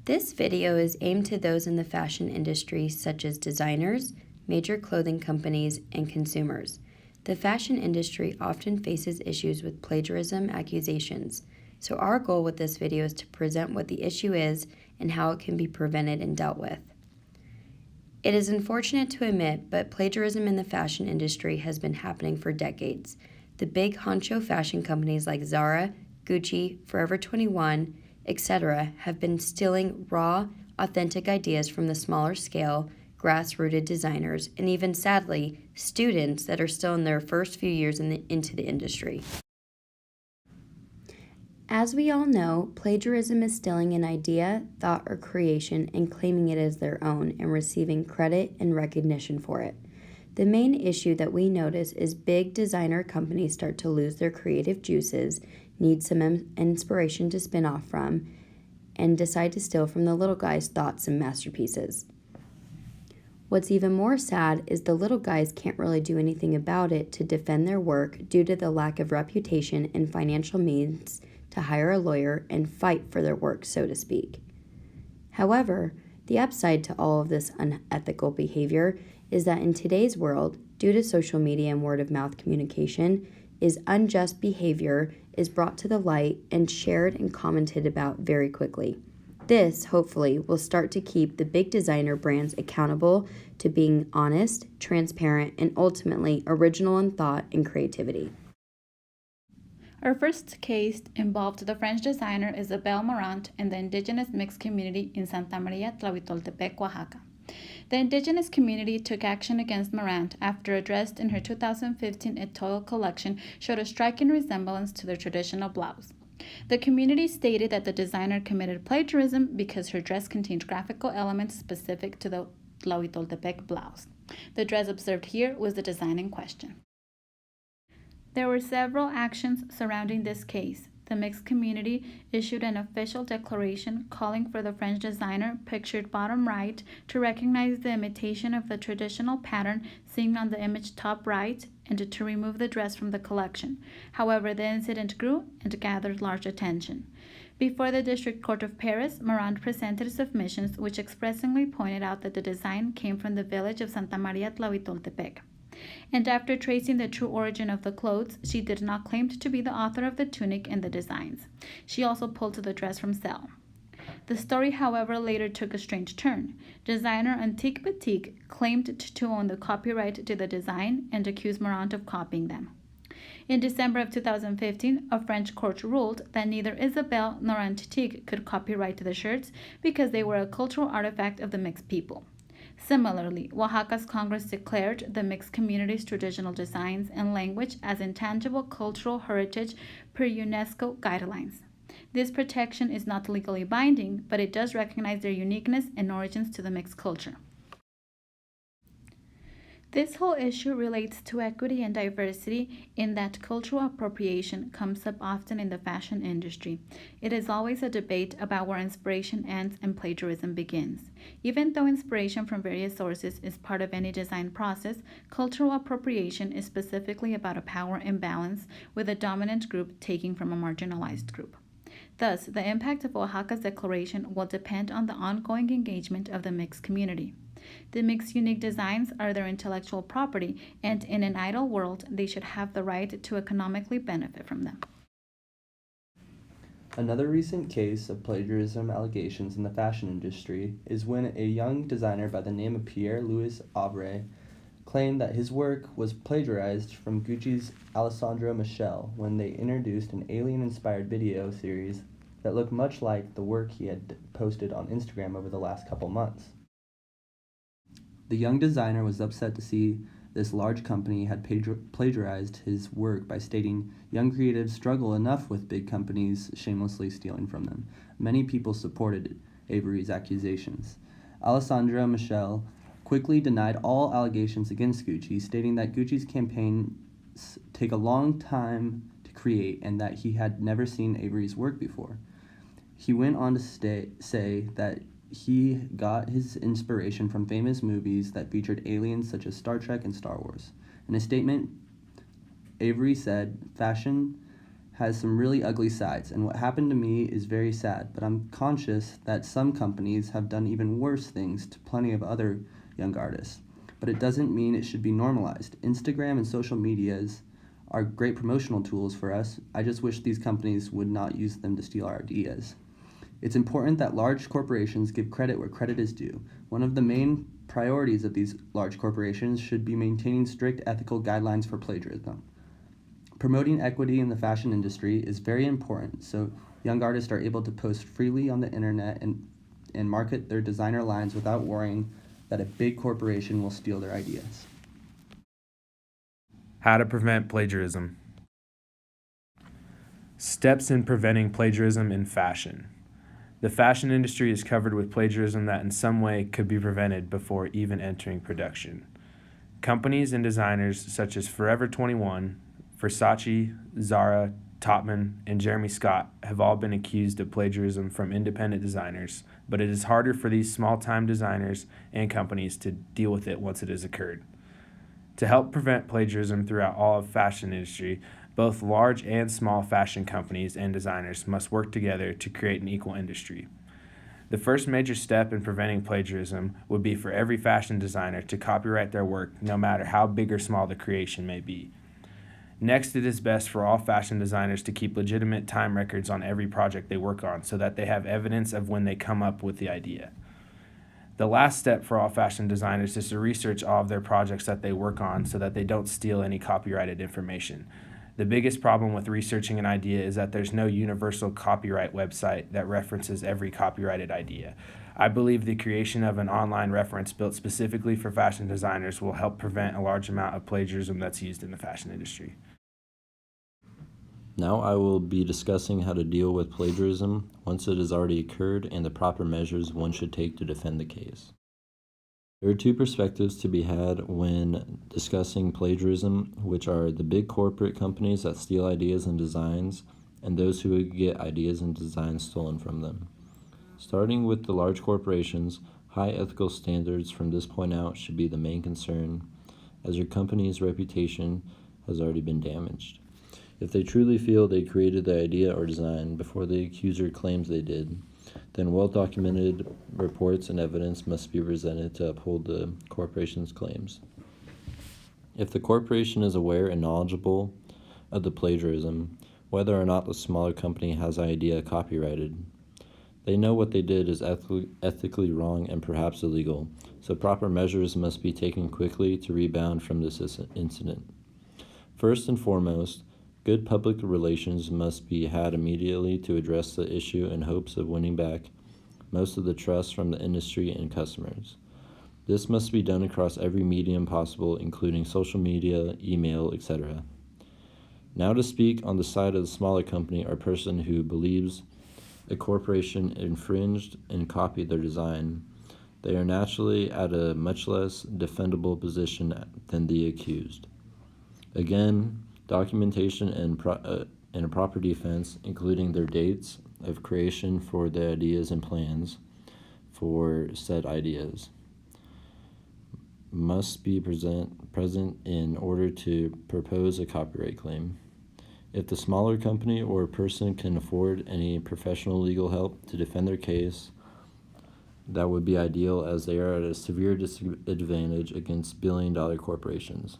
This video is aimed to those in the fashion industry such as designers, major clothing companies, and consumers. The fashion industry often faces issues with plagiarism accusations, so our goal with this video is to present what the issue is and how it can be prevented and dealt with. It is unfortunate to admit, but plagiarism in the fashion industry has been happening for decades. The big honcho fashion companies like Zara, Gucci, Forever 21, etc. have been stealing raw, authentic ideas from the smaller scale, grassrooted designers, and even, sadly, students that are still in their first few years into the industry. As we all know, plagiarism is stealing an idea, thought, or creation and claiming it as their own and receiving credit and recognition for it. The main issue that we notice is big designer companies start to lose their creative juices, need some inspiration to spin off from, and decide to steal from the little guys' thoughts and masterpieces. What's even more sad is the little guys can't really do anything about it to defend their work due to the lack of reputation and financial means to hire a lawyer and fight for their work, so to speak. However, the upside to all of this unethical behavior is that in today's world, due to social media and word-of-mouth communication, unjust behavior is brought to the light and shared and commented about very quickly. This, hopefully, will start to keep the big designer brands accountable to being honest, transparent, and ultimately original in thought and creativity. Our first case involved the French designer Isabel Marant and the indigenous mixed community in Santa Maria Tlahuitoltepec, Oaxaca. The indigenous community took action against Marant after a dress in her 2015 Etoile collection showed a striking resemblance to their traditional blouse. The community stated that the designer committed plagiarism because her dress contained graphical elements specific to the Tlahuitoltepec blouse. The dress observed here was the design in question. There were several actions surrounding this case. The mixed community issued an official declaration calling for the French designer, pictured bottom right, to recognize the imitation of the traditional pattern seen on the image top right and to remove the dress from the collection. However, the incident grew and gathered large attention. Before the District Court of Paris, Marant presented submissions which expressly pointed out that the design came from the village of Santa Maria Tlahuitoltepec. And after tracing the true origin of the clothes, she did not claim to be the author of the tunic and the designs. She also pulled the dress from sale. The story, however, later took a strange turn. Designer Antique Boutique claimed to own the copyright to the design and accused Marant of copying them. In December of 2015, a French court ruled that neither Isabel nor Antique could copyright the shirts because they were a cultural artifact of the mixed people. Similarly, Oaxaca's Congress declared the mixed community's traditional designs and language as intangible cultural heritage per UNESCO guidelines. This protection is not legally binding, but it does recognize their uniqueness and origins to the mixed culture. This whole issue relates to equity and diversity in that cultural appropriation comes up often in the fashion industry. It is always a debate about where inspiration ends and plagiarism begins. Even though inspiration from various sources is part of any design process, cultural appropriation is specifically about a power imbalance with a dominant group taking from a marginalized group. Thus, the impact of Oaxaca's declaration will depend on the ongoing engagement of the mixed community. The mixed unique designs are their intellectual property, and in an ideal world, they should have the right to economically benefit from them. Another recent case of plagiarism allegations in the fashion industry is when a young designer by the name of Pierre-Louis Aubray claimed that his work was plagiarized from Gucci's Alessandro Michel when they introduced an alien-inspired video series that looked much like the work he had posted on Instagram over the last couple months. The young designer was upset to see this large company had plagiarized his work by stating, "Young creatives struggle enough with big companies shamelessly stealing from them." Many people supported Avery's accusations. Alessandro Michel quickly denied all allegations against Gucci, stating that Gucci's campaigns take a long time to create and that he had never seen Avery's work before. He went on to say that he got his inspiration from famous movies that featured aliens such as Star Trek and Star Wars. In a statement, Avery said, "Fashion has some really ugly sides, and what happened to me is very sad, but I'm conscious that some companies have done even worse things to plenty of other young artists. But it doesn't mean it should be normalized. Instagram and social medias are great promotional tools for us. I just wish these companies would not use them to steal our ideas. It's important that large corporations give credit where credit is due. One of the main priorities of these large corporations should be maintaining strict ethical guidelines for plagiarism. Promoting equity in the fashion industry is very important so young artists are able to post freely on the internet and market their designer lines without worrying that a big corporation will steal their ideas. How to prevent plagiarism. Steps in preventing plagiarism in fashion. The fashion industry is covered with plagiarism that in some way could be prevented before even entering production. Companies and designers such as Forever 21, Versace, Zara, Topman, and Jeremy Scott have all been accused of plagiarism from independent designers, but it is harder for these small-time designers and companies to deal with it once it has occurred. To help prevent plagiarism throughout all of fashion industry, both large and small fashion companies and designers must work together to create an equal industry. The first major step in preventing plagiarism would be for every fashion designer to copyright their work, no matter how big or small the creation may be. Next, it is best for all fashion designers to keep legitimate time records on every project they work on so that they have evidence of when they come up with the idea. The last step for all fashion designers is to research all of their projects that they work on so that they don't steal any copyrighted information. The biggest problem with researching an idea is that there's no universal copyright website that references every copyrighted idea. I believe the creation of an online reference built specifically for fashion designers will help prevent a large amount of plagiarism that's used in the fashion industry. Now I will be discussing how to deal with plagiarism once it has already occurred and the proper measures one should take to defend the case. There are two perspectives to be had when discussing plagiarism, which are the big corporate companies that steal ideas and designs, and those who get ideas and designs stolen from them. Starting with the large corporations, high ethical standards from this point out should be the main concern, as your company's reputation has already been damaged. If they truly feel they created the idea or design before the accuser claims they did, then well-documented reports and evidence must be presented to uphold the corporation's claims. If the corporation is aware and knowledgeable of the plagiarism, whether or not the smaller company has the idea copyrighted, they know what they did is ethically wrong and perhaps illegal, so proper measures must be taken quickly to rebound from this incident. First and foremost, good public relations must be had immediately to address the issue in hopes of winning back most of the trust from the industry and customers. This must be done across every medium possible, including social media, email, etc. Now to speak on the side of the smaller company or person who believes a corporation infringed and copied their design, they are naturally at a much less defendable position than the accused. Again, documentation and a proper defense, including their dates of creation for the ideas and plans for said ideas, must be present in order to propose a copyright claim. If the smaller company or person can afford any professional legal help to defend their case, that would be ideal, as they are at a severe disadvantage against billion-dollar corporations.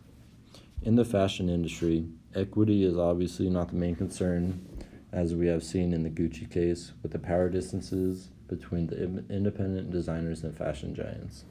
In the fashion industry, equity is obviously not the main concern, as we have seen in the Gucci case, with the power distances between the independent designers and fashion giants.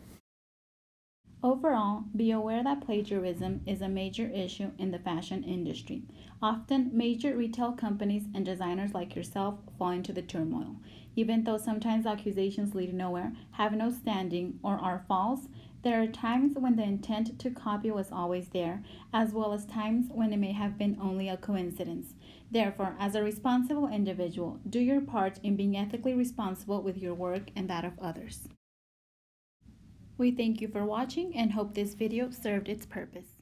Overall, be aware that plagiarism is a major issue in the fashion industry. Often, major retail companies and designers like yourself fall into the turmoil. Even though sometimes accusations lead nowhere, have no standing, or are false, there are times when the intent to copy was always there, as well as times when it may have been only a coincidence. Therefore, as a responsible individual, do your part in being ethically responsible with your work and that of others. We thank you for watching and hope this video served its purpose.